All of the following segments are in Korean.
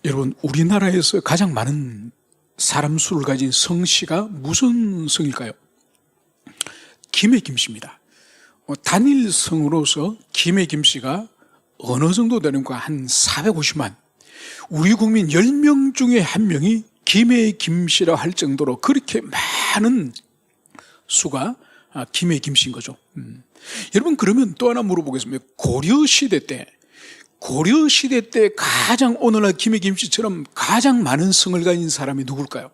여러분, 우리나라에서 가장 많은 사람 수를 가진 성씨가 무슨 성일까요? 김해 김씨입니다. 단일 성으로서 김해 김씨가 어느 정도 되는가, 한 450만. 우리 국민 10명 중에 1명이 김해 김씨라 할 정도로 그렇게 많은 수가 김해 김씨인 거죠. 여러분, 그러면 또 하나 물어보겠습니다. 고려시대 때 가장 오늘날 김해 김씨처럼 가장 많은 성을 가진 사람이 누굴까요?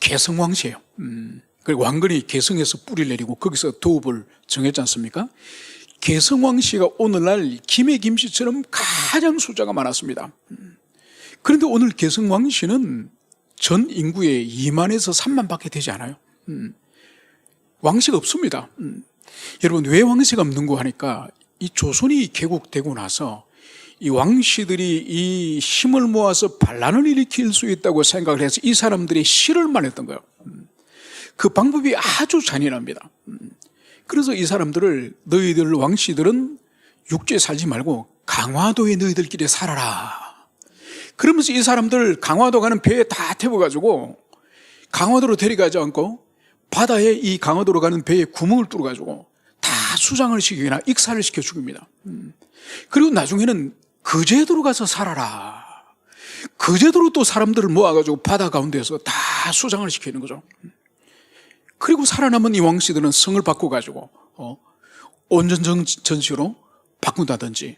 개성왕씨예요. 그리고 왕건이 개성에서 뿌리를 내리고 거기서 도읍을 정했지 않습니까? 개성왕씨가 오늘날 김해 김씨처럼 가장 숫자가 많았습니다. 그런데 오늘 개성왕씨는 전 인구의 2만에서 3만밖에 되지 않아요. 왕씨가 없습니다. 여러분, 왜 왕씨가 없는 거 하니까 이 조선이 개국되고 나서 이 왕씨들이 이 힘을 모아서 반란을 일으킬 수 있다고 생각을 해서 이 사람들이 시를 말했던 거예요. 그 방법이 아주 잔인합니다. 그래서 이 사람들을, 너희들 왕씨들은 육지에 살지 말고 강화도에 너희들끼리 살아라. 그러면서 이 사람들 강화도 가는 배에 다 태워가지고 강화도로 데려가지 않고 바다에 이 강화도로 가는 배에 구멍을 뚫어가지고 다 수장을 시키거나 익사를 시켜 죽입니다. 그리고 나중에는 거제도로 가서 살아라. 거제도로 또 사람들을 모아가지고 바다 가운데서 다 수장을 시키는 거죠. 그리고 살아남은 이 왕씨들은 성을 바꿔가지고 온전전시로 바꾼다든지,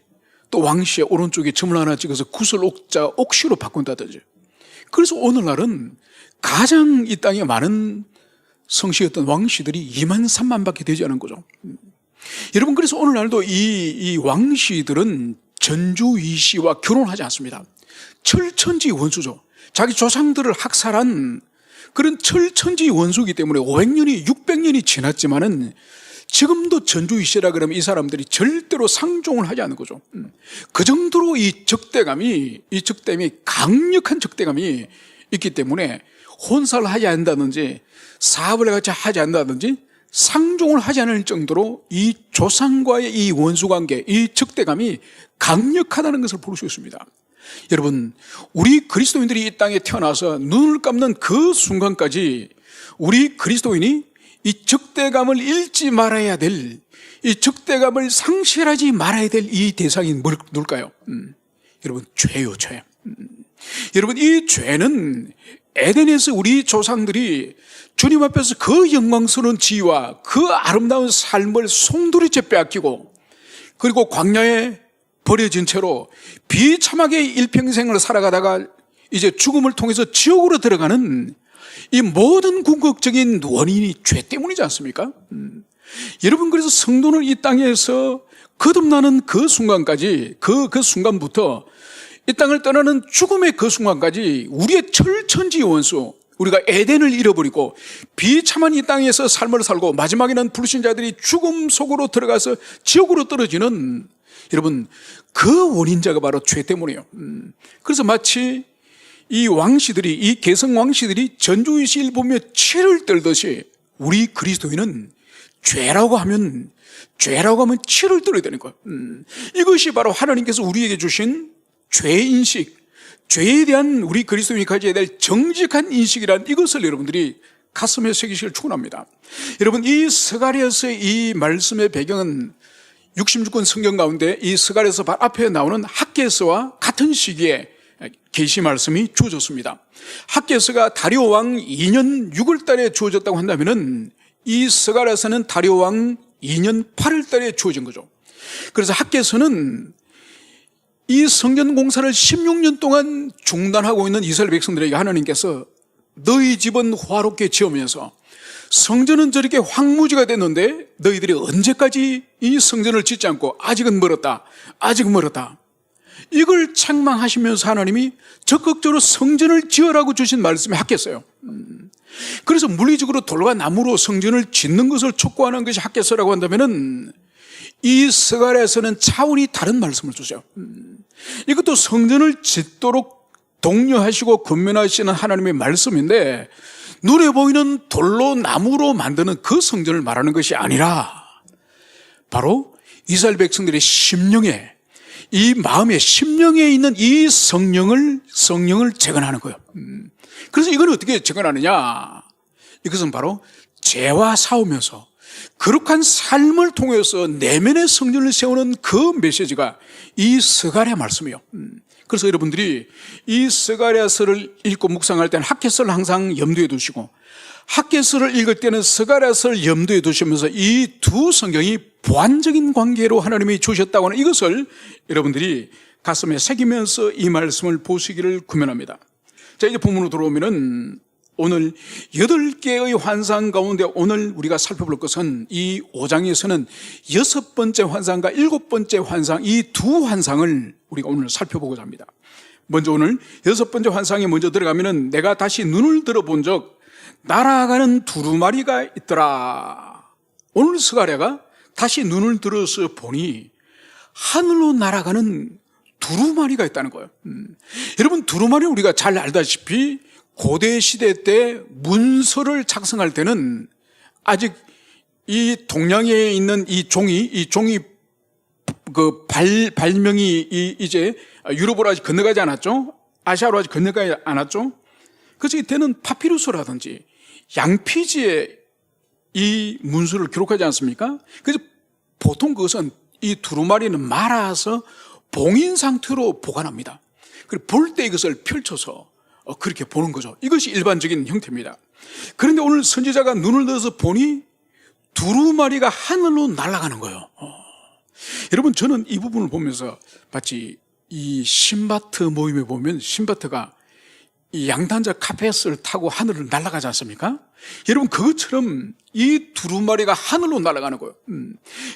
또 왕씨의 오른쪽에 점을 하나 찍어서 구슬 옥자 옥시로 바꾼다든지. 그래서 오늘날은 가장 이 땅에 많은 성씨였던 왕씨들이 2만 3만밖에 되지 않은 거죠. 여러분, 그래서 오늘날도 이 왕씨들은 전주위씨와 결혼하지 않습니다. 철천지 원수죠. 자기 조상들을 학살한 그런 철천지 원수이기 때문에 500년이 600년이 지났지만은 지금도 전주위씨라 그러면 이 사람들이 절대로 상종을 하지 않는 거죠. 그 정도로 이 적대감이 강력한 적대감이 있기 때문에 혼사를 하지 않는다든지 사업을 같이 하지 않는다든지 상종을 하지 않을 정도로 이 조상과의 이 원수관계, 이 적대감이 강력하다는 것을 볼 수 있습니다. 여러분, 우리 그리스도인들이 이 땅에 태어나서 눈을 감는 그 순간까지 우리 그리스도인이 이 적대감을 잃지 말아야 될, 이 적대감을 상실하지 말아야 될 이 대상이 누굴까요? 여러분, 죄요, 죄. 여러분, 이 죄는 에덴에서 우리 조상들이 주님 앞에서 그 영광스러운 지위와 그 아름다운 삶을 송두리째 빼앗기고, 그리고 광야에 버려진 채로 비참하게 일평생을 살아가다가 이제 죽음을 통해서 지옥으로 들어가는 이 모든 궁극적인 원인이 죄 때문이지 않습니까? 여러분, 그래서 성도는 이 땅에서 거듭나는 그 순간까지, 그 순간부터 이 땅을 떠나는 죽음의 그 순간까지 우리의 철천지 원수, 우리가 에덴을 잃어버리고 비참한 이 땅에서 삶을 살고 마지막에는 불신자들이 죽음 속으로 들어가서 지옥으로 떨어지는, 여러분, 그 원인자가 바로 죄 때문이에요. 그래서 마치 이 왕씨들이, 이 개성 왕씨들이 전주위씨를 보며 치를 떨듯이 우리 그리스도인은 죄라고 하면 치를 떨어야 되는 거예요. 이것이 바로 하나님께서 우리에게 주신 죄인식, 죄에 대한 우리 그리스도인이 가져야 될 정직한 인식이란 이것을 여러분들이 가슴에 새기시길 축원합니다. 여러분, 이 스가랴서의 이 말씀의 배경은 66권 성경 가운데 이 스가랴서 바로 앞에 나오는 학개서와 같은 시기에 계시 말씀이 주어졌습니다. 학개서가 다리오 왕 2년 6월 달에 주어졌다고 한다면은 이 스가랴서는 다리오 왕 2년 8월 달에 주어진 거죠. 그래서 학개서는 이 성전 공사를 16년 동안 중단하고 있는 이스라엘 백성들에게 하나님께서 너희 집은 화롭게 지으면서 성전은 저렇게 황무지가 됐는데 너희들이 언제까지 이 성전을 짓지 않고 아직은 멀었다, 이걸 책망하시면서 하나님이 적극적으로 성전을 지으라고 주신 말씀이 학개서예요. 그래서 물리적으로 돌과 나무로 성전을 짓는 것을 촉구하는 것이 학개서라고 한다면은 이 스가랴에서는 차원이 다른 말씀을 주죠. 이것도 성전을 짓도록 독려하시고 권면하시는 하나님의 말씀인데, 눈에 보이는 돌로 나무로 만드는 그 성전을 말하는 것이 아니라 바로 이스라엘 백성들의 심령에 이 마음의 심령에 있는 이 성령을 재건하는 거예요. 그래서 이걸 어떻게 재건하느냐? 이것은 바로 죄와 싸우면서 거룩한 삶을 통해서 내면의 성전을 세우는 그 메시지가 이 스가랴 말씀이에요. 그래서 여러분들이 이 스가랴서를 읽고 묵상할 때는 학개서를 항상 염두에 두시고, 학개서를 읽을 때는 스가랴서를 염두에 두시면서 이 두 성경이 보완적인 관계로 하나님이 주셨다고 하는 이것을 여러분들이 가슴에 새기면서 이 말씀을 보시기를 권면합니다. 자, 이제 본문으로 들어오면은 오늘 8개의 환상 가운데 오늘 우리가 살펴볼 것은 이 5장에서는 6번째 환상과 7번째 환상, 이 두 환상을 우리가 오늘 살펴보고자 합니다. 먼저 오늘 6번째 환상에 먼저 들어가면은 내가 다시 눈을 들어본 적 날아가는 두루마리가 있더라. 오늘 스가랴가 다시 눈을 들어서 보니 하늘로 날아가는 두루마리가 있다는 거예요. 여러분, 두루마리 우리가 잘 알다시피 고대 시대 때 문서를 작성할 때는 아직 이 동양에 있는 이 종이 그 발명이 이제 유럽으로 아직 건너가지 않았죠? 아시아로 아직 건너가지 않았죠? 그래서 이때는 파피루스라든지 양피지에 이 문서를 기록하지 않습니까? 그래서 보통 그것은 이 두루마리는 말아서 봉인 상태로 보관합니다. 그리고 볼 때 이것을 펼쳐서 그렇게 보는 거죠. 이것이 일반적인 형태입니다. 그런데 오늘 선지자가 눈을 들어서 보니 두루마리가 하늘로 날아가는 거예요. 여러분, 저는 이 부분을 보면서 마치 이 신바트 모임에 보면 신바트가 이 양탄자 카펫을 타고 하늘을 날아가지 않습니까? 여러분, 그것처럼 이 두루마리가 하늘로 날아가는 거예요.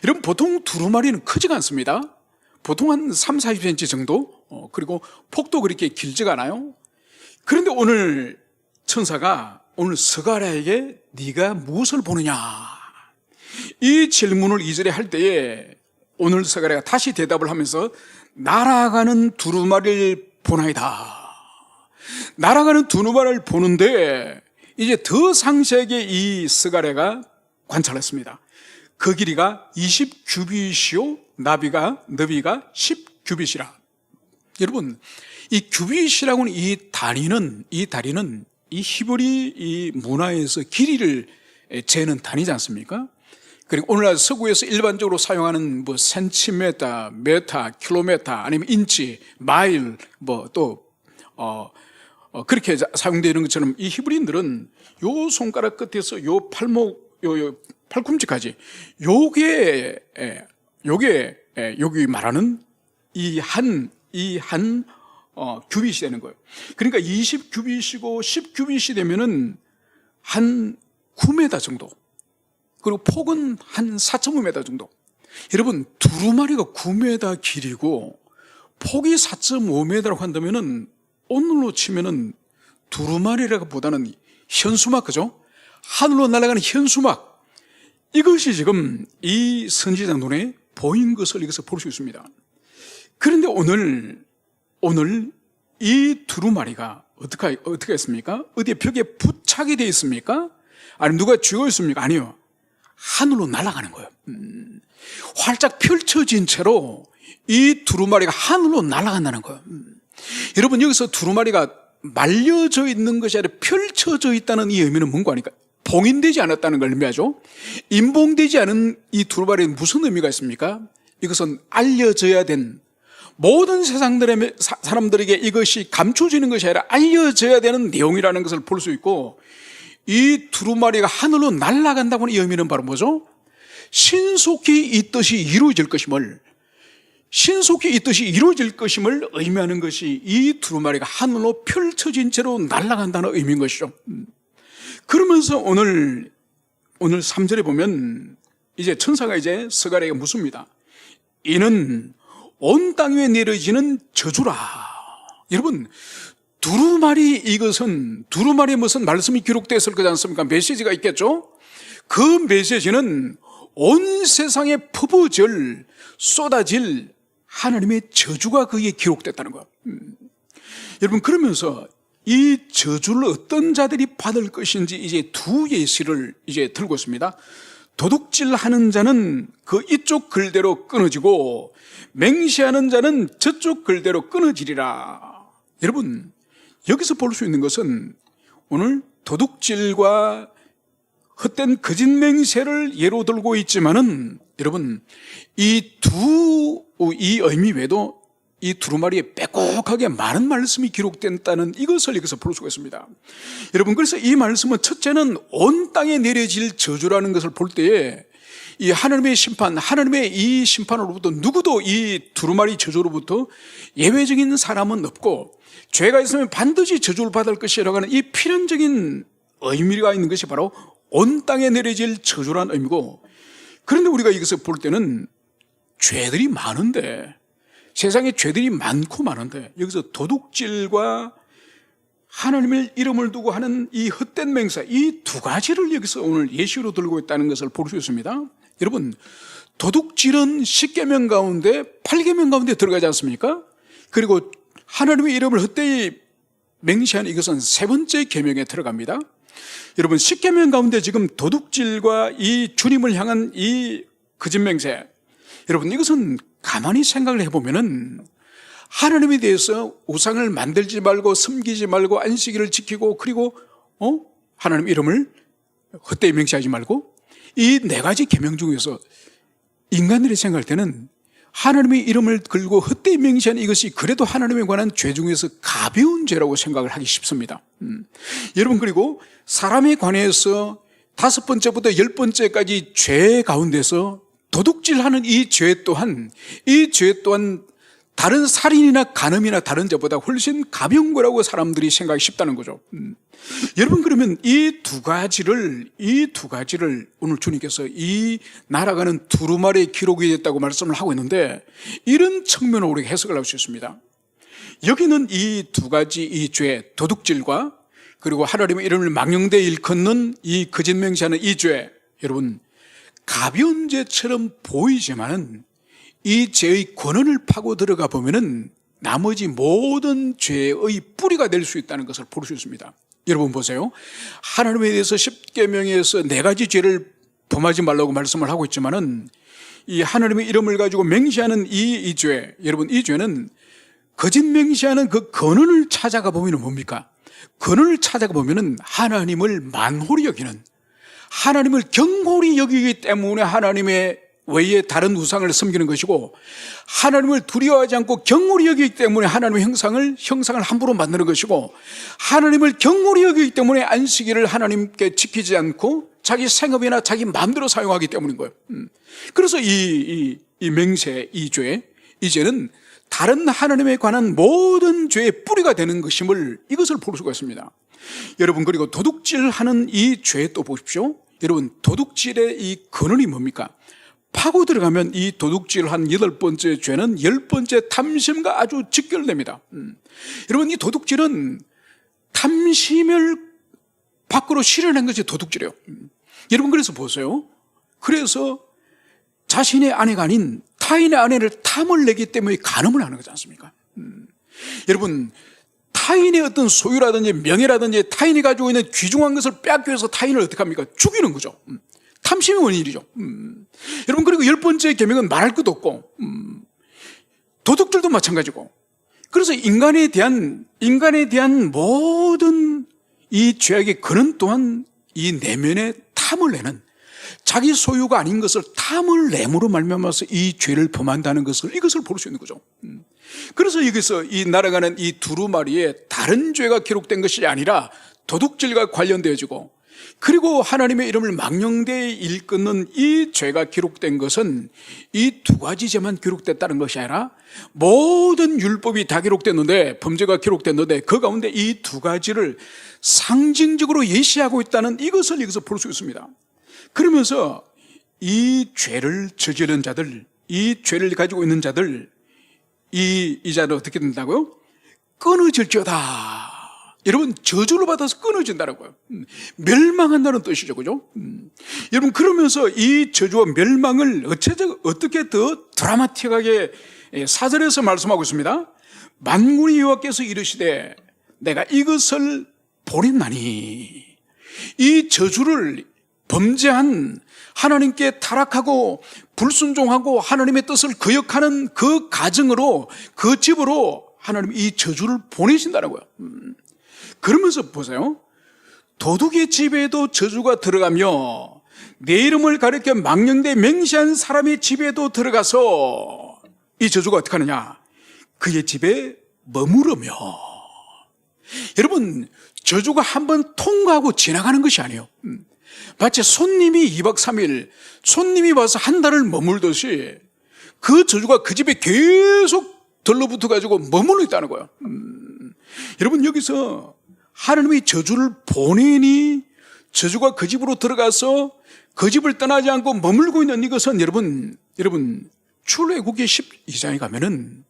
여러분, 보통 두루마리는 크지가 않습니다. 보통 한 3, 40cm 정도, 그리고 폭도 그렇게 길지가 않아요. 그런데 오늘 천사가 오늘 스가랴에게 네가 무엇을 보느냐, 이 질문을 2절에 할 때에 오늘 스가랴가 다시 대답을 하면서 날아가는 두루마리를 보나이다. 날아가는 두루마리를 보는데 이제 더 상세하게 이 스가랴가 관찰했습니다. 그 길이가 20규빗이요 너비가 10규빗이라. 여러분, 이 규빗이라고는 이 다리는 이 히브리 이 문화에서 길이를 재는 단위지 않습니까? 그리고 오늘날 서구에서 일반적으로 사용하는 뭐 센티미터, 메타, 킬로미터, 아니면 인치, 마일, 뭐 또 그렇게 사용되는 것처럼 이 히브리인들은 요 손가락 끝에서 요 팔목, 요 팔꿈치까지 여기 말하는 이 한 규빗이 되는 거예요. 그러니까 20규빗이고 10규빗이 되면은 한 9m 정도. 그리고 폭은 한 4.5m 정도. 여러분, 두루마리가 9m 길이고 폭이 4.5m라고 한다면은 오늘로 치면은 두루마리라고 보다는 현수막, 그죠? 하늘로 날아가는 현수막. 이것이 지금 이 선지자 눈에 보인 것을 이것을 볼 수 있습니다. 그런데 오늘 이 두루마리가 어떻게 했습니까? 어디에 벽에 부착이 되어 있습니까? 아니면 누가 쥐고 있습니까? 아니요. 하늘로 날아가는 거예요. 활짝 펼쳐진 채로 이 두루마리가 하늘로 날아간다는 거예요. 여러분, 여기서 두루마리가 말려져 있는 것이 아니라 펼쳐져 있다는 이 의미는 뭔가 하니까 봉인되지 않았다는 걸 의미하죠. 인봉되지 않은 이 두루마리는 무슨 의미가 있습니까? 이것은 알려져야 된, 모든 사람들에게 이것이 감춰지는 것이 아니라 알려져야 되는 내용이라는 것을 볼 수 있고, 이 두루마리가 하늘로 날아간다고 하는 이 의미는 바로 뭐죠? 신속히 이 뜻이 이루어질 것임을 의미하는 것이 이 두루마리가 하늘로 펼쳐진 채로 날아간다는 의미인 것이죠. 그러면서 오늘 3절에 보면 이제 천사가 이제 스가랴에게 묻습니다. 이는 온 땅에 내려지는 저주라. 여러분, 두루마리에 무슨 말씀이 기록되었을 거지 않습니까? 메시지가 있겠죠? 그 메시지는 온 세상에 쏟아질 하나님의 저주가 거기에 기록됐다는 거예요. 여러분, 그러면서 이 저주를 어떤 자들이 받을 것인지 이제 두 예시를 이제 들고 있습니다. 도둑질하는 자는 그 이쪽 글대로 끊어지고 맹세하는 자는 저쪽 글대로 끊어지리라. 여러분, 여기서 볼 수 있는 것은 오늘 도둑질과 헛된 거짓 맹세를 예로 들고 있지만은 여러분, 이 의미 외에도 이 두루마리에 빼곡하게 많은 말씀이 기록된다는 이것을 여기서 볼 수가 있습니다. 여러분, 그래서 이 말씀은 첫째는 온 땅에 내려질 저주라는 것을 볼 때에 이 하나님의 심판, 하나님의 이 심판으로부터 누구도 이 두루마리 저주로부터 예외적인 사람은 없고 죄가 있으면 반드시 저주를 받을 것이라고 하는 이 필연적인 의미가 있는 것이 바로 온 땅에 내려질 저주라는 의미고, 그런데 우리가 이것을 볼 때는 죄들이 많은데, 세상에 죄들이 많고 많은데 여기서 도둑질과 하나님의 이름을 두고 하는 이 헛된 맹세, 이 두 가지를 여기서 오늘 예시로 들고 있다는 것을 볼 수 있습니다. 여러분, 도둑질은 10계명 가운데 8계명 가운데 들어가지 않습니까? 그리고 하나님의 이름을 헛되이 맹세하는 이것은 세 번째 계명에 들어갑니다. 여러분, 10계명 가운데 지금 도둑질과 이 주님을 향한 이 거짓 맹세, 여러분, 이것은 가만히 생각을 해보면은 하나님에 대해서 우상을 만들지 말고 섬기지 말고 안식일을 지키고 그리고 하나님 이름을 헛되이 맹세하지 말고 이 네 가지 계명 중에서 인간들이 생각할 때는 하나님의 이름을 걸고 헛되이 맹세하는 이것이 그래도 하나님에 관한 죄 중에서 가벼운 죄라고 생각을 하기 쉽습니다. 여러분, 그리고 사람에 관해서 5번째부터 10번째까지 죄 가운데서 도둑질하는 이 죄 또한 다른 살인이나 간음이나 다른 죄보다 훨씬 가벼운 거라고 사람들이 생각이 쉽다는 거죠. 여러분, 그러면 이 두 가지를 오늘 주님께서 이 날아가는 두루마리에 기록이 됐다고 말씀을 하고 있는데, 이런 측면으로 우리가 해석을 할 수 있습니다. 여기는 이 두 가지 이 죄, 도둑질과 그리고 하나님의 이름을 망령되이 일컫는 이 거짓 맹세하는 이 죄, 여러분, 가벼운 죄처럼 보이지만은 이 죄의 근원을 파고 들어가 보면은 나머지 모든 죄의 뿌리가 될 수 있다는 것을 볼 수 있습니다. 여러분 보세요. 하나님에 대해서 10계명에서 네 가지 죄를 범하지 말라고 말씀을 하고 있지만은 이 하나님의 이름을 가지고 맹세하는 이 죄, 여러분, 이 죄는 거짓 맹세하는 그 근원을 찾아가 보면은 뭡니까? 근원을 찾아가 보면은 하나님을 만홀히 여기는, 하나님을 경홀히 여기기 때문에 하나님의 외에 다른 우상을 섬기는 것이고, 하나님을 두려워하지 않고 경홀히 여기기 때문에 하나님의 형상을 함부로 만드는 것이고, 하나님을 경홀히 여기기 때문에 안식일을 하나님께 지키지 않고 자기 생업이나 자기 마음대로 사용하기 때문인 거예요. 그래서 이 맹세, 이 죄는 다른 하나님에 관한 모든 죄의 뿌리가 되는 것임을, 이것을 볼 수가 있습니다. 여러분, 그리고 도둑질하는 이 죄 또 보십시오. 여러분, 도둑질의 이 근원이 뭡니까? 파고 들어가면 이 도둑질한 8번째 죄는 10번째 탐심과 아주 직결됩니다. 여러분, 이 도둑질은 탐심을 밖으로 실현한 것이 도둑질이에요. 여러분, 그래서 보세요. 그래서 자신의 아내가 아닌 타인의 아내를 탐을 내기 때문에 간음을 하는 거지 않습니까? 여러분, 타인의 어떤 소유라든지 명예라든지 타인이 가지고 있는 귀중한 것을 빼앗기 위해서 타인을 어떻게 합니까? 죽이는 거죠. 탐심의 원인이죠. 여러분, 그리고 10번째 계명은 말할 것도 없고, 도둑질도 마찬가지고. 그래서 인간에 대한 모든 이 죄악의 근원 또한 이 내면에 탐을 내는, 자기 소유가 아닌 것을 탐을 내므로 말미암아서 이 죄를 범한다는 것을, 이것을 볼 수 있는 거죠. 그래서 여기서 이 날아가는 이 두루마리에 다른 죄가 기록된 것이 아니라 도둑질과 관련되어지고, 그리고 하나님의 이름을 망령되이 일컫는 이 죄가 기록된 것은 이 두 가지 죄만 기록됐다는 것이 아니라 모든 율법이 다 기록됐는데, 범죄가 기록됐는데 그 가운데 이 두 가지를 상징적으로 예시하고 있다는 이것을 여기서 볼 수 있습니다. 그러면서 이 죄를 저지른 자들, 이 죄를 가지고 있는 자들, 이 자는 어떻게 된다고요? 끊어질지어다. 여러분, 저주를 받아서 끊어진다고요. 멸망한다는 뜻이죠, 그죠? 여러분, 그러면서 이 저주와 멸망을 어떻게 더 드라마틱하게 4절에서 말씀하고 있습니다. 만군의 여호와께서 이르시되 내가 이것을 보냈나니, 이 저주를 범죄한 하나님께 타락하고 불순종하고 하나님의 뜻을 거역하는 그 가정으로, 그 집으로 하나님 이 저주를 보내신다는 거예요. 그러면서 보세요. 도둑의 집에도 저주가 들어가며 내 이름을 가리켜 망령되 맹세한 사람의 집에도 들어가서 이 저주가 어떻게 하느냐? 그의 집에 머무르며. 여러분, 저주가 한번 통과하고 지나가는 것이 아니에요. 마치 손님이 2박 3일, 손님이 와서 한 달을 머물듯이 그 저주가 그 집에 계속 들러붙어 가지고 머물러 있다는 거예요. 여러분, 여기서 하나님이 저주를 보내니 저주가 그 집으로 들어가서 그 집을 떠나지 않고 머물고 있는 이것은 여러분 출애굽기 12장에 가면은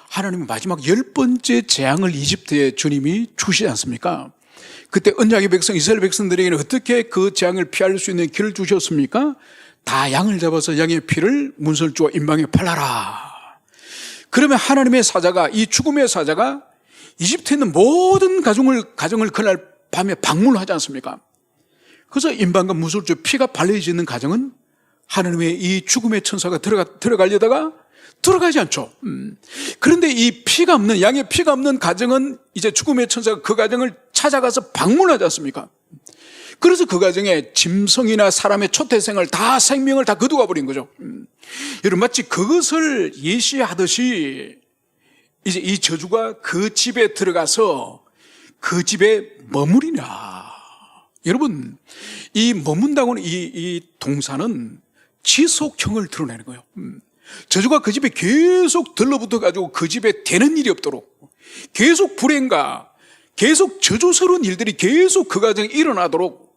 하나님은 마지막 10번째 재앙을 이집트에 주님이 주시지 않습니까? 그때 언약의 백성 이스라엘 백성들에게는 어떻게 그 재앙을 피할 수 있는 길을 주셨습니까? 다 양을 잡아서 양의 피를 문설주와 임방에 팔라라. 그러면 하나님의 사자가, 이 죽음의 사자가 이집트에 있는 모든 가정을 그날 밤에 방문하지 않습니까? 그래서 임방과 문설주 피가 발려져 있는 가정은 하나님의 이 죽음의 천사가 들어가려다가 들어가지 않죠. 그런데 이 피가 없는, 양의 피가 없는 가정은 이제 죽음의 천사가 그 가정을 찾아가서 방문하지 않습니까? 그래서 그 가정에 짐승이나 사람의 초태생을 다, 생명을 다 거두어 버린 거죠. 여러분, 마치 그것을 예시하듯이 이제 이 저주가 그 집에 들어가서 그 집에 머무리냐. 여러분, 이 머문다고는 이 동사는 지속형을 드러내는 거예요. 저주가 그 집에 계속 들러붙어 가지고 그 집에 되는 일이 없도록, 계속 불행과 계속 저주스러운 일들이 계속 그 가정에 일어나도록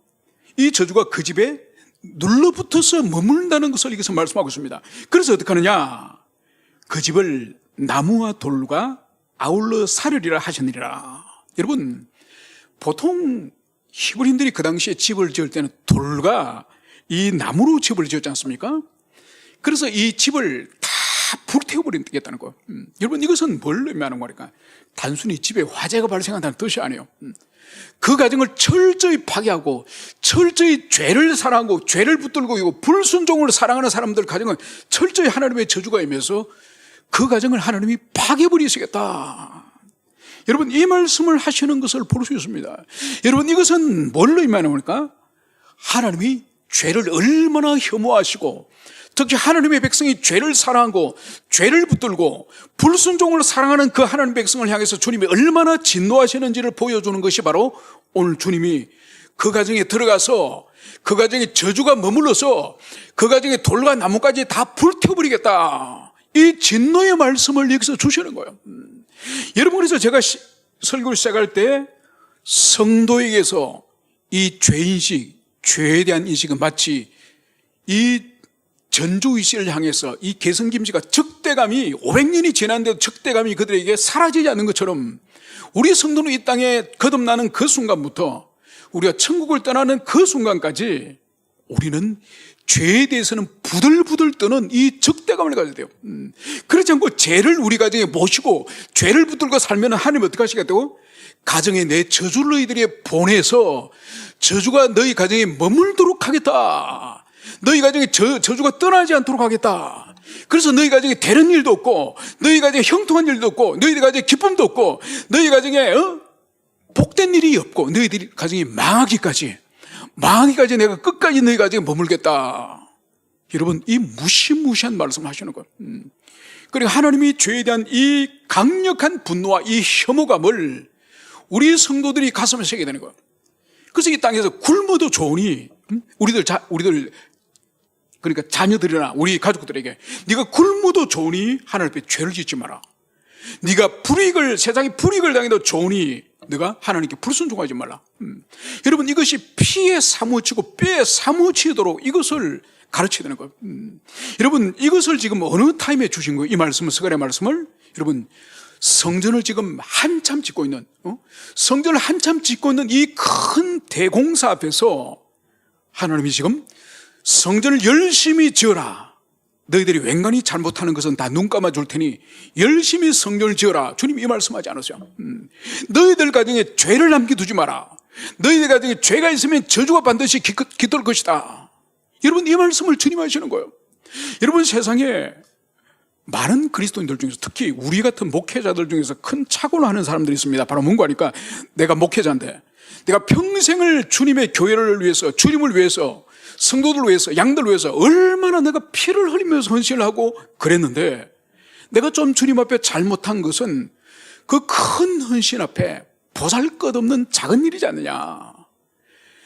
이 저주가 그 집에 눌러붙어서 머문다는 것을 여기서 말씀하고 있습니다. 그래서 어떻게 하느냐? 그 집을 나무와 돌과 아울러 사르리라 하셨느니라. 여러분, 보통 히브리인들이 그 당시에 집을 지을 때는 돌과 이 나무로 집을 지었지 않습니까? 그래서 이 집을 다 불태워버리겠다는 거예요. 여러분, 이것은 뭘 의미하는 거니까? 단순히 집에 화재가 발생한다는 뜻이 아니에요. 그 가정을 철저히 파괴하고 철저히 죄를 사랑하고 죄를 붙들고 있고 불순종을 사랑하는 사람들 가정은 철저히 하나님의 저주가 임해서 그 가정을 하나님이 파괴버리시겠다. 여러분, 이 말씀을 하시는 것을 볼 수 있습니다. 여러분, 이것은 뭘로 의미하는 겁니까? 하나님이 죄를 얼마나 혐오하시고 특히 하나님의 백성이 죄를 사랑하고 죄를 붙들고 불순종을 사랑하는 그 하나님의 백성을 향해서 주님이 얼마나 진노하시는지를 보여주는 것이 바로 오늘 주님이 그 가정에 들어가서 그 가정에 저주가 머물러서 그 가정에 돌과 나무까지 다 불태워버리겠다. 이 진노의 말씀을 여기서 주시는 거예요. 여러분, 그래서 제가 설교를 시작할 때 성도에게서 이 죄인식, 죄에 대한 인식은 마치 이 전주의식을 향해서 이 개성김씨가 적대감이 500년이 지났는데도 적대감이 그들에게 사라지지 않는 것처럼 우리 성도는 이 땅에 거듭나는 그 순간부터 우리가 천국을 떠나는 그 순간까지 우리는 죄에 대해서는 부들부들 떠는 이 적대감을 가져야 돼요. 그렇지 않고 죄를 우리 가정에 모시고 죄를 붙들고 살면 하나님 어떻게 하시겠다고? 가정에 내 저주를 너희들이 보내서 저주가 너희 가정에 머물도록 하겠다. 너희 가정에 저주가 떠나지 않도록 하겠다. 그래서 너희 가정에 되는 일도 없고 너희 가정에 형통한 일도 없고 너희 가정에 기쁨도 없고 너희 가정에 복된 일이 없고 너희들 가정이 망하기까지 내가 끝까지 너희 가정에 머물겠다. 여러분, 이 무시무시한 말씀 하시는 거예요. 그리고 하나님이 죄에 대한 이 강력한 분노와 이 혐오감을 우리 성도들이 가슴에 새게 되는 거예요. 그래서 이 땅에서 굶어도 좋으니 우리들 그러니까 자녀들이나 우리 가족들에게 네가 굶어도 좋으니 하나님 앞에 죄를 짓지 마라. 네가 세상에 불이익을 당해도 좋으니 네가 하나님께 불순종하지 말라. 여러분, 이것이 피에 사무치고 뼈에 사무치도록 이것을 가르쳐야 되는 거예요. 여러분, 이것을 지금 어느 타임에 주신 거예요? 이 말씀을, 스가랴 말씀을. 여러분, 성전을 지금 한참 짓고 있는 이 큰 대공사 앞에서 하나님이 지금 성전을 열심히 지어라. 너희들이 웬간히 잘못하는 것은 다 눈 감아줄 테니 열심히 성전을 지어라. 주님 이 말씀하지 않으세요? 너희들 가정에 죄를 남겨두지 마라. 너희들 가정에 죄가 있으면 저주가 반드시 깃들 것이다. 여러분, 이 말씀을 주님 하시는 거예요. 여러분, 세상에 많은 그리스도인들 중에서 특히 우리 같은 목회자들 중에서 큰 착오를 하는 사람들이 있습니다. 바로 뭔가 하니까 내가 목회자인데 내가 평생을 주님의 교회를 위해서, 주님을 위해서, 성도들을 위해서, 양들을 위해서 얼마나 내가 피를 흘리면서 헌신을 하고 그랬는데 내가 좀 주님 앞에 잘못한 것은 그 큰 헌신 앞에 보잘것없는 작은 일이지 않느냐.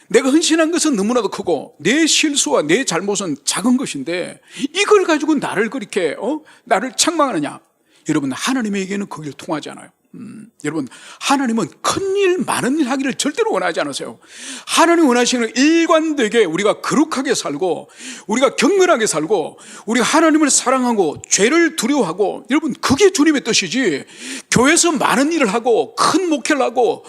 내가 헌신한 것은 너무나도 크고 내 실수와 내 잘못은 작은 것인데 이걸 가지고 나를 그렇게 나를 책망하느냐. 여러분, 하나님에게는 그 길 통하지 않아요. 여러분, 하나님은 큰일 많은 일 하기를 절대로 원하지 않으세요. 하나님 원하시는 일관되게 우리가 거룩하게 살고 우리가 경건하게 살고 우리가 하나님을 사랑하고 죄를 두려워하고, 여러분, 그게 주님의 뜻이지 교회에서 많은 일을 하고 큰 목회를 하고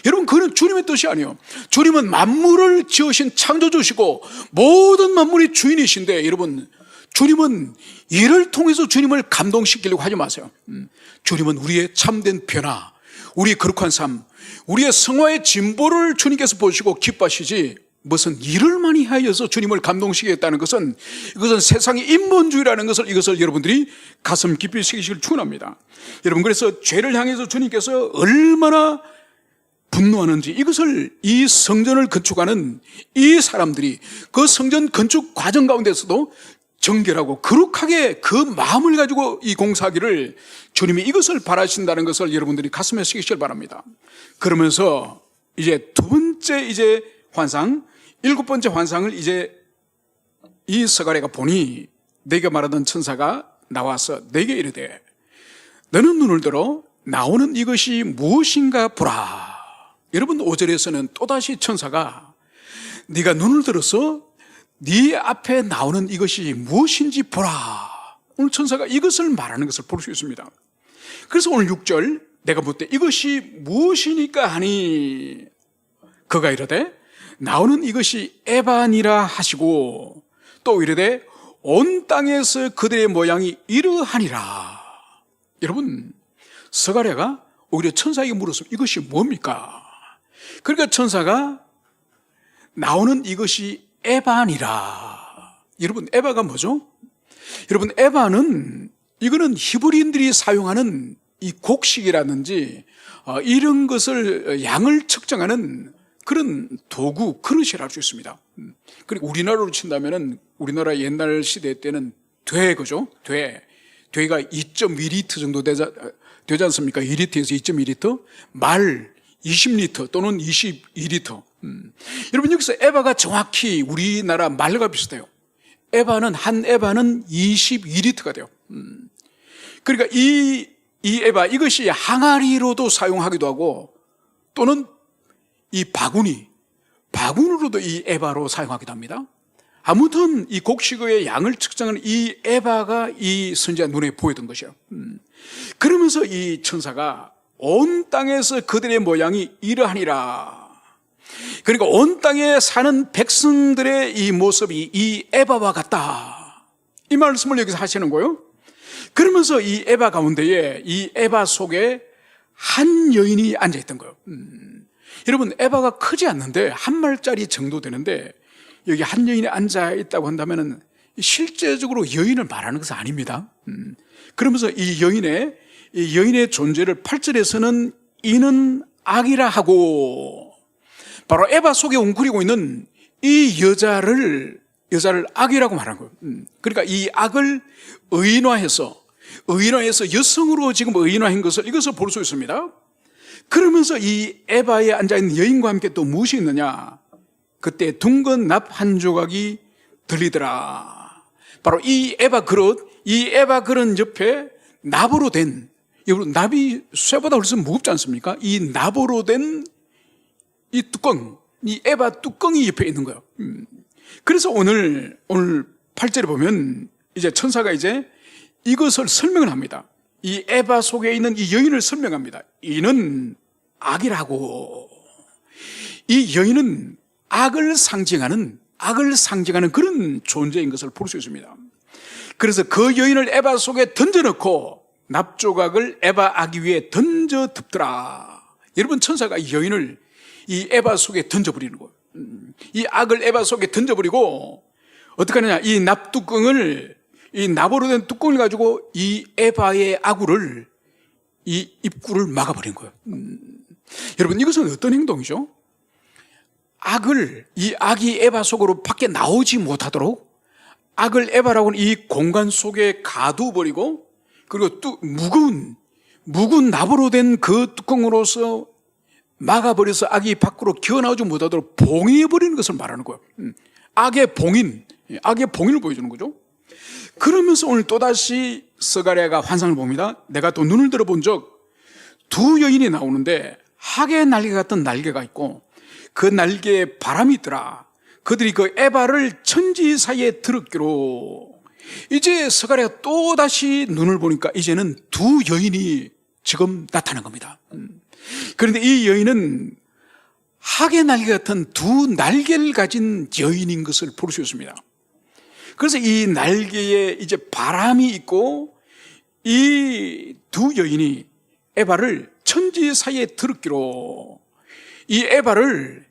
여러분, 그건 주님의 뜻이 아니에요. 주님은 만물을 지으신 창조주시고 모든 만물의 주인이신데, 여러분, 주님은 이를 통해서 주님을 감동시키려고 하지 마세요. 주님은 우리의 참된 변화, 우리의 거룩한 삶, 우리의 성화의 진보를 주님께서 보시고 기뻐하시지 무슨 일을 많이 하여서 주님을 감동시키겠다는 것은, 이것은 세상의 인본주의라는 것을, 이것을 여러분들이 가슴 깊이 새기시길 축원합니다. 여러분, 그래서 죄를 향해서 주님께서 얼마나 분노하는지, 이것을 이 성전을 건축하는 이 사람들이 그 성전 건축 과정 가운데서도 정결하고 거룩하게 그 마음을 가지고 이 공사하기를 주님이 이것을 바라신다는 것을 여러분들이 가슴에 새기시길 바랍니다. 그러면서 이제 두 번째 환상, 일곱 번째 환상을 이제 이 스가랴가 보니 내게 말하던 천사가 나와서 내게 이르되 너는 눈을 들어 나오는 이것이 무엇인가 보라. 여러분, 5절에서는 또다시 천사가 네가 눈을 들어서 네 앞에 나오는 이것이 무엇인지 보라. 오늘 천사가 이것을 말하는 것을 볼 수 있습니다. 그래서 오늘 6절 내가 묻되 이것이 무엇이니까 하니 그가 이르되 나오는 이것이 에반이라 하시고 또 이르되 온 땅에서 그들의 모양이 이러하니라. 여러분, 스가랴가 오히려 천사에게 물었습니다. 이것이 뭡니까? 그러니까 천사가 나오는 이것이 에반이라. 여러분, 에바가 뭐죠? 여러분, 에바는 이거는 히브리인들이 사용하는 이 곡식이라든지 이런 것을 양을 측정하는 그런 도구, 그릇이라 할 수 있습니다. 그리고 우리나라로 친다면은 우리나라 옛날 시대 때는 그죠? 되가 2.2리터 정도 되지 않습니까? 2리터에서 2.2리터, 말 20리터 또는 22리터. 여러분, 여기서 에바가 정확히 우리나라 말과 비슷해요. 한 에바는 22리터가 돼요. 그러니까 이 에바, 이것이 항아리로도 사용하기도 하고 또는 이 바구니로도 이 에바로 사용하기도 합니다. 아무튼 이 곡식의 양을 측정하는 이 에바가 이 선지자 눈에 보이던 것이에요. 그러면서 이 천사가 온 땅에서 그들의 모양이 이러하니라. 그러니까 온 땅에 사는 백성들의 이 모습이 이 에바와 같다. 이 말씀을 여기서 하시는 거예요. 그러면서 이 에바 가운데에, 이 에바 속에 한 여인이 앉아있던 거예요. 여러분, 에바가 크지 않는데 한 말짜리 정도 되는데 여기 한 여인이 앉아있다고 한다면 실제적으로 여인을 말하는 것은 아닙니다. 그러면서 이 여인의 존재를 8절에서는 이는 악이라 하고, 바로 에바 속에 웅크리고 있는 이 여자를 악이라고 말한 거예요. 그러니까 이 악을 의인화해서 여성으로 지금 의인화한 이것을 볼 수 있습니다. 그러면서 이 에바에 앉아있는 여인과 함께 또 무엇이 있느냐? 그때 둥근 납 한 조각이 들리더라. 바로 이 에바 그릇 옆에 납으로 된, 여러분, 납이 쇠보다 훨씬 무겁지 않습니까? 이 납으로 된 이 뚜껑, 이 에바 뚜껑이 옆에 있는 거예요. 그래서 오늘 8절에 보면 이제 천사가 이제 이것을 설명을 합니다. 이 에바 속에 있는 이 여인을 설명합니다. 이는 악이라고. 이 여인은 악을 상징하는 그런 존재인 것을 볼 수 있습니다. 그래서 그 여인을 에바 속에 던져넣고 납조각을 에바 아기 위에 던져 덮더라. 여러분, 천사가 이 여인을 이 에바 속에 던져버리는 거예요. 이 악을 에바 속에 던져버리고 어떻게 하느냐, 이 납뚜껑을, 이 납으로 된 뚜껑을 가지고 이 에바의 아구를, 이 입구를 막아버린 거예요. 여러분, 이것은 어떤 행동이죠? 이 악이 에바 속으로 밖에 나오지 못하도록 악을 에바라고는 이 공간 속에 가두어버리고, 그리고 또 묵은 납으로 된 그 뚜껑으로서 막아버려서 악이 밖으로 기어나오지 못하도록 봉인해버리는 것을 말하는 거예요. 악의 봉인을 보여주는 거죠. 그러면서 오늘 또다시 스가랴가 환상을 봅니다. 내가 또 눈을 들어본 적 두 여인이 나오는데 학의 날개 같은 날개가 있고 그 날개에 바람이 있더라. 그들이 그 에바를 천지 사이에 들었기로. 이제 스가랴가 또다시 눈을 보니까 이제는 두 여인이 지금 나타난 겁니다. 그런데 이 여인은 학의 날개 같은 두 날개를 가진 여인인 것을 볼 수 있습니다. 그래서 이 날개에 이제 바람이 있고 이 두 여인이 에바를 천지 사이에 들었기로. 이 에바를,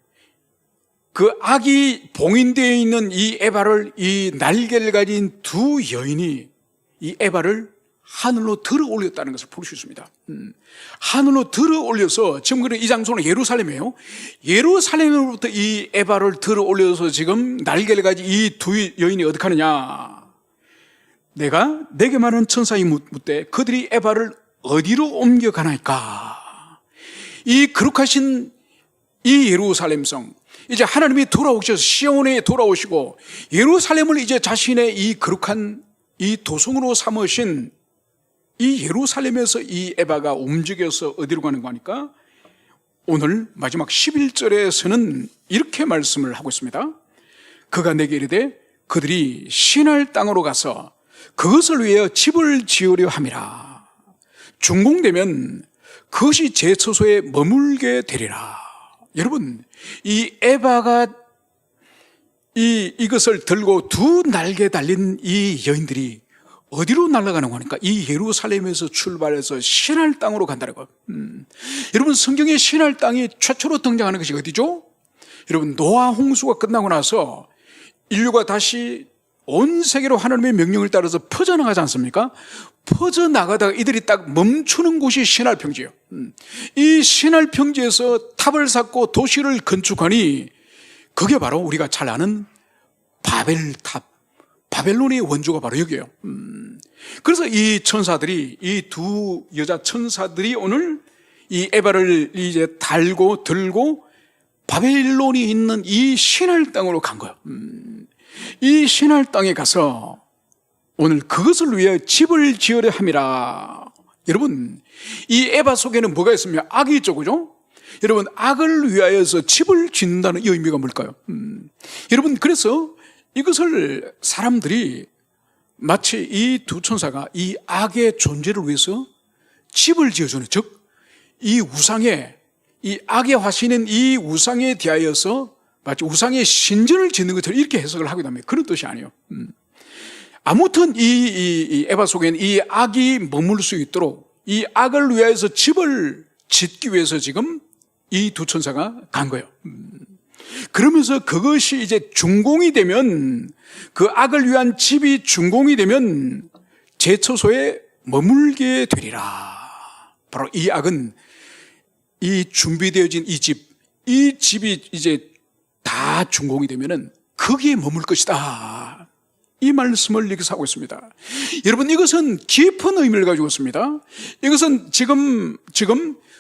그 악이 봉인되어 있는 이 에바를, 이 날개를 가진 두 여인이 이 에바를 하늘로 들어 올렸다는 것을 볼 수 있습니다. 하늘로 들어 올려서, 지금 이 장소는 예루살렘이에요. 예루살렘으로부터 이 에바를 들어 올려서 지금 날개를 가진 이 두 여인이 어떻게 하느냐. 내가 내게 말하는 천사이 묻되 그들이 에바를 어디로 옮겨가나이까. 이 거룩하신 이 예루살렘성, 이제 하나님이 돌아오셔서 시온에 돌아오시고 예루살렘을 이제 자신의 이 거룩한 이 도성으로 삼으신 이 예루살렘에서 이 에바가 움직여서 어디로 가는 거니까 오늘 마지막 11절에서는 이렇게 말씀을 하고 있습니다. 그가 내게 이르되 그들이 신할 땅으로 가서 그것을 위하여 집을 지으려 함이라. 준공되면 그것이 제 처소에 머물게 되리라. 여러분, 이 에바가 이것을 들고 두 날개 달린 이 여인들이 어디로 날아가는 거니까 이 예루살렘에서 출발해서 신할 땅으로 간다는 거. 여러분, 성경에 신할 땅이 최초로 등장하는 것이 어디죠? 여러분, 노아 홍수가 끝나고 나서 인류가 다시 온 세계로 하나님의 명령을 따라서 퍼져나가지 않습니까? 퍼져나가다가 이들이 딱 멈추는 곳이 시날 평지예요. 이 시날 평지에서 탑을 쌓고 도시를 건축하니 그게 바로 우리가 잘 아는 바벨탑, 바벨론의 원조가 바로 여기예요. 그래서 이 천사들이, 이 두 여자 천사들이 오늘 이 에바를 이제 달고 들고 바벨론이 있는 이 시날 땅으로 간 거예요. 이 시날 땅에 가서 오늘 그것을 위해 집을 지으려 함이라. 여러분, 이 에바 속에는 뭐가 있으면 악이 있죠, 그죠? 여러분, 악을 위하여서 집을 짓는다는 이 의미가 뭘까요? 여러분, 그래서 이것을 사람들이 마치 이 두 천사가 이 악의 존재를 위해서 집을 지어주는, 즉 이 우상에, 이 악의 화신인 이 우상에 대하여서 마치 우상의 신전을 짓는 것처럼 이렇게 해석을 하기도 합니다. 그런 뜻이 아니에요. 아무튼 이 에바 속에는 이 악이 머물 수 있도록 이 악을 위하여서 집을 짓기 위해서 지금 이 두 천사가 간 거예요. 그러면서 그것이 이제 준공이 되면, 그 악을 위한 집이 준공이 되면 제 처소에 머물게 되리라. 바로 이 악은 이 준비되어진 이 집이 이제 다 준공이 되면은 거기에 머물 것이다. 이 말씀을 여기서 하고 있습니다. 여러분, 이것은 깊은 의미를 가지고 있습니다. 이것은 지금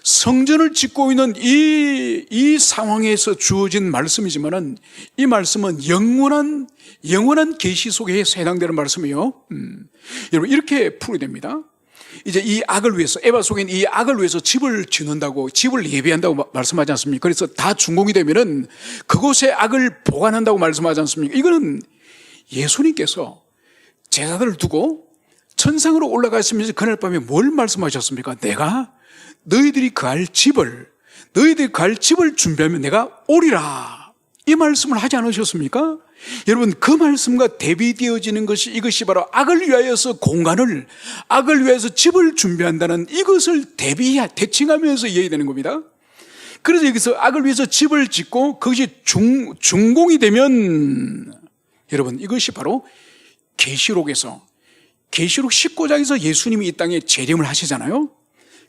성전을 짓고 있는 이 상황에서 주어진 말씀이지만은 이 말씀은 영원한 계시 속에 해당되는 말씀이에요. 여러분, 이렇게 풀어야 됩니다. 이제 이 악을 위해서, 에바 속에 있는 이 악을 위해서 집을 짓는다고, 집을 예비한다고 말씀하지 않습니까? 그래서 다 준공이 되면은 그곳에 악을 보관한다고 말씀하지 않습니까? 이거는 예수님께서 제자들을 두고 천상으로 올라가시면서 그날 밤에 뭘 말씀하셨습니까? 내가 너희들이 거할 집을 준비하면 내가 오리라. 이 말씀을 하지 않으셨습니까? 여러분, 그 말씀과 대비되어지는 것이 이것이 바로 악을 위하여서 공간을, 악을 위하여서 집을 준비한다는 이것을 대칭하면서 이해되는 겁니다. 그래서 여기서 악을 위해서 집을 짓고 그것이 준공이 되면, 여러분, 이것이 바로 계시록에서 계시록 19장에서 예수님이 이 땅에 재림을 하시잖아요.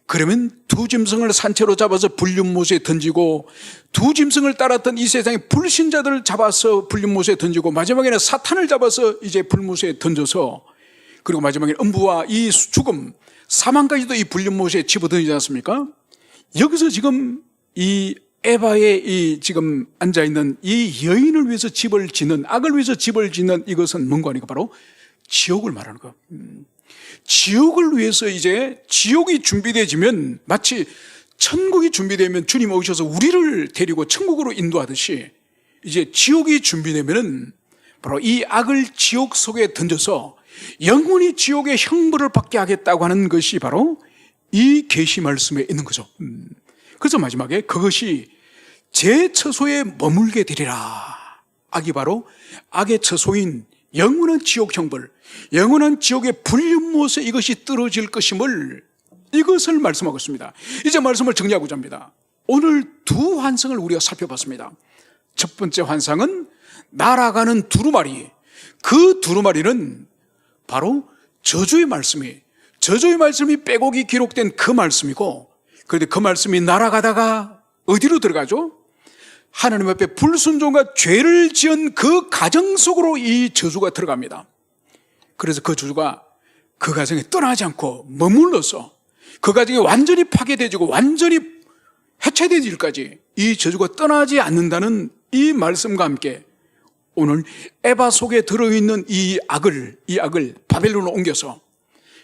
그러면 두 짐승을 산채로 잡아서 불륜못에 던지고, 두 짐승을 따랐던 이 세상의 불신자들을 잡아서 불륜못에 던지고, 마지막에는 사탄을 잡아서 이제 불못에 던져서, 그리고 마지막에 음부와 이 죽음, 사망까지도 이 불륜못에 집어던지지 않습니까? 여기서 지금 이 에바의 이 지금 앉아있는 이 여인을 위해서 집을 짓는, 악을 위해서 집을 짓는 이것은 뭔가 하니까 바로 지옥을 말하는 거예요. 지옥을 위해서 이제 지옥이 준비되어지면 마치 천국이 준비되면 주님 오셔서 우리를 데리고 천국으로 인도하듯이 이제 지옥이 준비되면은 바로 이 악을 지옥 속에 던져서 영원히 지옥의 형벌을 받게 하겠다고 하는 것이 바로 이 계시 말씀에 있는 거죠. 그래서 마지막에 그것이 제 처소에 머물게 되리라. 악이 바로 악의 처소인 영원한 지옥 형벌, 영원한 지옥의 불륜못에 이것이 떨어질 것임을, 이것을 말씀하고 있습니다. 이제 말씀을 정리하고자 합니다. 오늘 두 환상을 우리가 살펴봤습니다. 첫 번째 환상은 날아가는 두루마리. 그 두루마리는 바로 저주의 말씀이 빼곡히 기록된 그 말씀이고, 그런데 그 말씀이 날아가다가 어디로 들어가죠? 하나님 앞에 불순종과 죄를 지은 그 가정 속으로 이 저주가 들어갑니다. 그래서 그 저주가 그 가정에 떠나지 않고 머물러서 그 가정이 완전히 파괴되지고 완전히 해체되질까지 이 저주가 떠나지 않는다는 이 말씀과 함께 오늘 에바 속에 들어있는 이 악을 바벨론으로 옮겨서,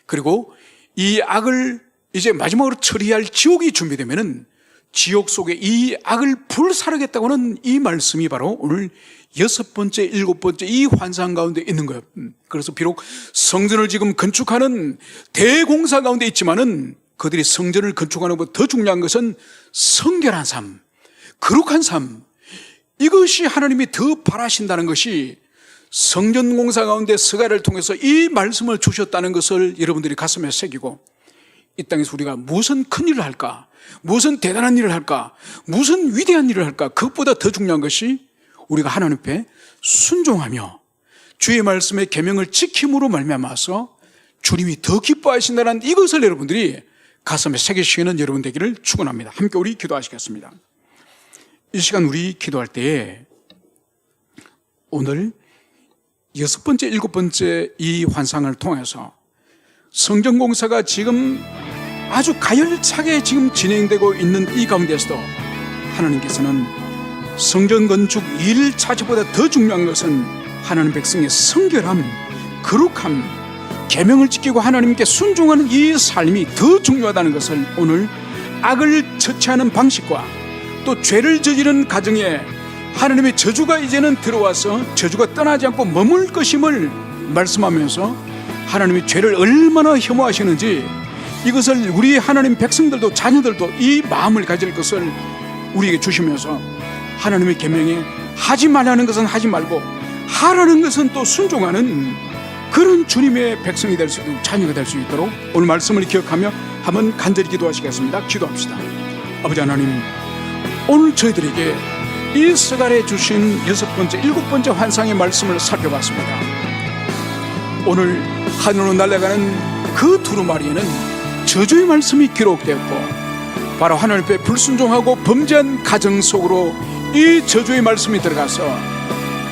그리고 이 악을 이제 마지막으로 처리할 지옥이 준비되면은 지옥 속에 이 악을 불사르겠다고 하는 이 말씀이 바로 오늘 여섯 번째, 일곱 번째 이 환상 가운데 있는 거예요. 그래서 비록 성전을 지금 건축하는 대공사 가운데 있지만은 그들이 성전을 건축하는 것보다 더 중요한 것은 성결한 삶, 거룩한 삶, 이것이 하나님이 더 바라신다는 것이 성전 공사 가운데 스가랴를 통해서 이 말씀을 주셨다는 것을 여러분들이 가슴에 새기고, 이 땅에서 우리가 무슨 큰 일을 할까, 무슨 대단한 일을 할까, 무슨 위대한 일을 할까, 그것보다 더 중요한 것이 우리가 하나님 앞에 순종하며 주의 말씀의 계명을 지킴으로 말미암아서 주님이 더 기뻐하신다는 이것을 여러분들이 가슴에 새기시는 여러분 되기를 축원합니다. 함께 우리 기도하시겠습니다. 이 시간 우리 기도할 때에 오늘 여섯 번째, 일곱 번째 이 환상을 통해서 성전 공사가 지금 아주 가열차게 지금 진행되고 있는 이 가운데서도 하나님께서는 성전 건축 일 자체보다 더 중요한 것은 하나님 백성의 성결함, 거룩함, 계명을 지키고 하나님께 순종하는 이 삶이 더 중요하다는 것을 오늘 악을 처치하는 방식과 또 죄를 저지른 가정에 하나님의 저주가 이제는 들어와서 저주가 떠나지 않고 머물 것임을 말씀하면서 하나님이 죄를 얼마나 혐오하시는지 이것을 우리 하나님 백성들도 자녀들도 이 마음을 가질 것을 우리에게 주시면서 하나님의 계명에 하지 말라는 것은 하지 말고 하라는 것은 또 순종하는 그런 주님의 백성이 될 수 있도록, 자녀가 될 수 있도록 오늘 말씀을 기억하며 한번 간절히 기도하시겠습니다. 기도합시다. 아버지 하나님, 오늘 저희들에게 이 스가랴에 주신 여섯 번째, 일곱 번째 환상의 말씀을 살펴봤습니다. 오늘 하늘로 날아가는 그 두루마리에는 저주의 말씀이 기록되었고, 바로 하나님 앞에 불순종하고 범죄한 가정 속으로 이 저주의 말씀이 들어가서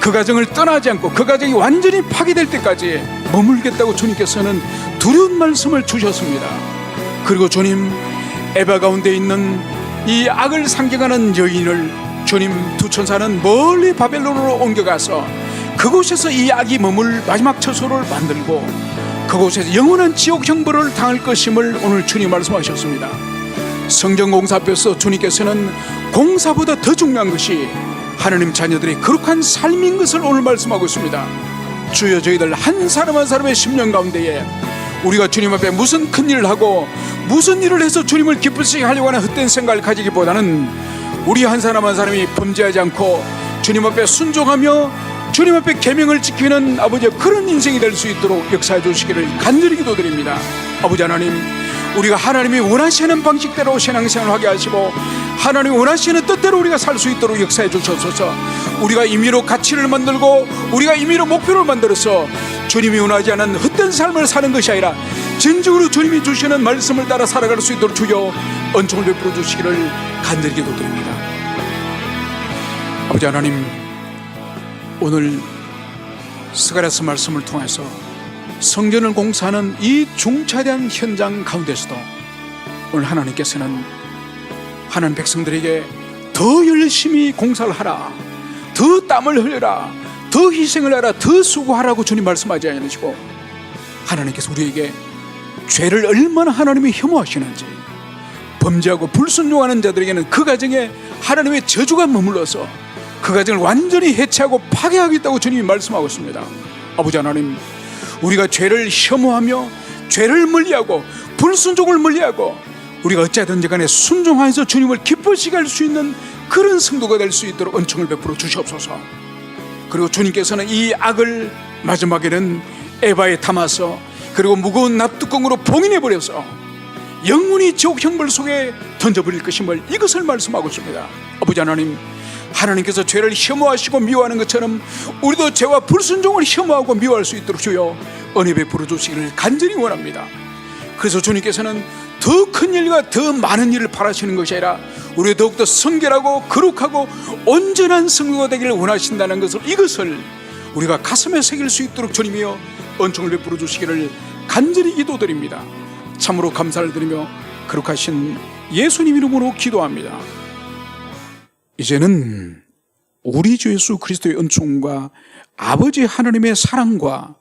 그 가정을 떠나지 않고 그 가정이 완전히 파괴될 때까지 머물겠다고 주님께서는 두려운 말씀을 주셨습니다. 그리고 주님, 에바 가운데 있는 이 악을 상징하는 여인을 주님 두 천사는 멀리 바벨론으로 옮겨가서 그곳에서 이 악이 머물 마지막 처소를 만들고 그곳에서 영원한 지옥 형벌을 당할 것임을 오늘 주님 말씀하셨습니다. 성전 공사 앞에서 주님께서는 공사보다 더 중요한 것이 하나님 자녀들의 거룩한 삶인 것을 오늘 말씀하고 있습니다. 주여, 저희들 한 사람 한 사람의 심령 가운데에 우리가 주님 앞에 무슨 큰 일을 하고 무슨 일을 해서 주님을 기쁘시게 하려고 하는 헛된 생각을 가지기보다는 우리 한 사람 한 사람이 범죄하지 않고 주님 앞에 순종하며 주님 앞에 계명을 지키는 아버지의 그런 인생이 될 수 있도록 역사해 주시기를 간절히 기도드립니다. 아버지 하나님, 우리가 하나님이 원하시는 방식대로 신앙생활을 하게 하시고 하나님이 원하시는 뜻대로 우리가 살 수 있도록 역사해 주셔서 우리가 임의로 가치를 만들고 우리가 임의로 목표를 만들어서 주님이 원하지 않은 헛된 삶을 사는 것이 아니라 진정으로 주님이 주시는 말씀을 따라 살아갈 수 있도록 주여 은총을 베풀어 주시기를 간절히 기도드립니다. 아버지 하나님, 오늘 스가랴서 말씀을 통해서 성전을 공사하는 이 중차대한 현장 가운데서도 오늘 하나님께서는 하나님 백성들에게 더 열심히 공사를 하라, 더 땀을 흘려라, 더 희생을 하라, 더 수고하라고 주님 말씀하지 않으시고 하나님께서 우리에게 죄를 얼마나 하나님이 혐오하시는지, 범죄하고 불순종하는 자들에게는 그 가정에 하나님의 저주가 머물러서 그 가정을 완전히 해체하고 파괴하겠다고 주님이 말씀하고 있습니다. 아버지 하나님, 우리가 죄를 혐오하며 죄를 멀리하고 불순종을 멀리하고 우리가 어찌하든지 간에 순종하여서 주님을 기쁘시게 할 수 있는 그런 성도가 될 수 있도록 은총을 베풀어 주시옵소서. 그리고 주님께서는 이 악을 마지막에는 에바에 담아서 그리고 무거운 납뚜껑으로 봉인해버려서 영원히 지옥 형벌 속에 던져버릴 것임을 이것을 말씀하고 있습니다. 아버지 하나님, 하나님께서 죄를 혐오하시고 미워하는 것처럼 우리도 죄와 불순종을 혐오하고 미워할 수 있도록 주여 은혜 베풀어 주시기를 간절히 원합니다. 그래서 주님께서는 더 큰 일과 더 많은 일을 바라시는 것이 아니라 우리가 더욱더 성결하고 거룩하고 온전한 성도가 되기를 원하신다는 것을, 이것을 우리가 가슴에 새길 수 있도록 주님이여 은총을 베풀어 주시기를 간절히 기도드립니다. 참으로 감사를 드리며 거룩하신 예수님 이름으로 기도합니다. 이제는 우리 주 예수 그리스도의 은총과 아버지 하나님의 사랑과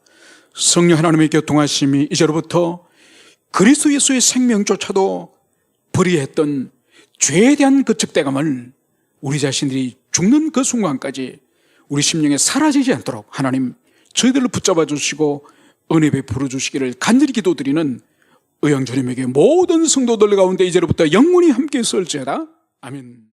성령 하나님의 교통하심이 이제로부터 그리스도 예수의 생명조차도 버리했던 죄에 대한 그 적대감을 우리 자신들이 죽는 그 순간까지 우리 심령에 사라지지 않도록 하나님 저희들을 붙잡아 주시고 은혜 베풀어 주시기를 간절히 기도드리는 의형주님에게 모든 성도들 가운데 이제로부터 영원히 함께 있을지어다. 아멘.